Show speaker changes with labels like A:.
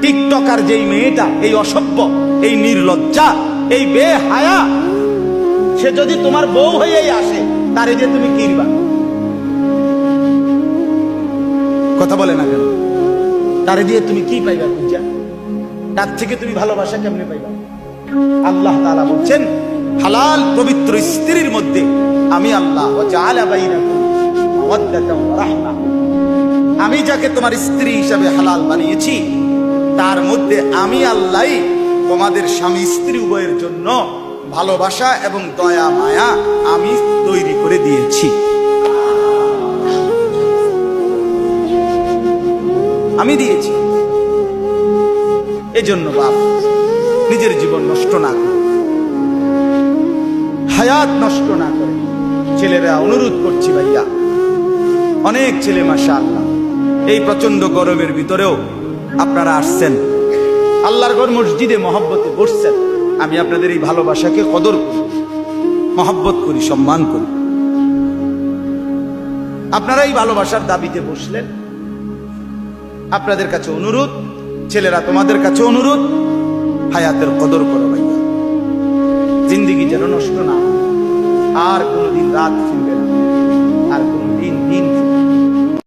A: TikToker যেই মেয়েটা, এই অসভ্য, এই নির্লজ্জা, এই বেহায়া, সে যদি তোমার বউ হয়েই আসে, তারে দিয়ে তুমি কিনবা? কথা বলে না কেন? তারে দিয়ে তুমি কি পাইবা? পূজা, তার থেকে তুমি ভালোবাসা কেমনে পাইবা? আল্লাহ তাআলা বলছেন, হালাল পবিত্র স্ত্রীর মধ্যে আমি আল্লাহ ওয়াজআলা বাইনাকুম মাওয়াদ্দাতান ওয়া রাহমা, আমি যাকে তোমার স্ত্রী হিসাবে হালাল বানিয়েছি, তার মধ্যে আমি আল্লাহই তোমাদের স্বামী স্ত্রী উভয়ের জন্য ভালোবাসা এবং দয়া মায়া আমি তৈরি করে দিয়েছি। আমি দিয়েছি। এজন্য বাপ নিজের জীবন নষ্ট না করে, হায়াত নষ্ট না করে, ছেলেরা অনুরোধ করছি ভাইয়া, অনেক ছেলে মাশাআল্লাহ এই প্রচন্ড গরমের ভিতরেও আপনারা আসছেন, আল্লাহর ঘর মসজিদে মহব্বতে বসছেন। আমি আপনাদের এই ভালোবাসাকে কদর করি, মহব্বত করি, সম্মান করি। আপনারা এই ভালোবাসার দাবিতে বসলেন। আপনাদের কাছে অনুরোধ, ছেলেরা তোমাদের কাছে অনুরোধ, হায়াতের কদর করো ভাইয়া, জিন্দিগি যেন নষ্ট না, আর কোনোদিন রাত ফিরবে না, আর কোনোদিন দিন ফিরবে না।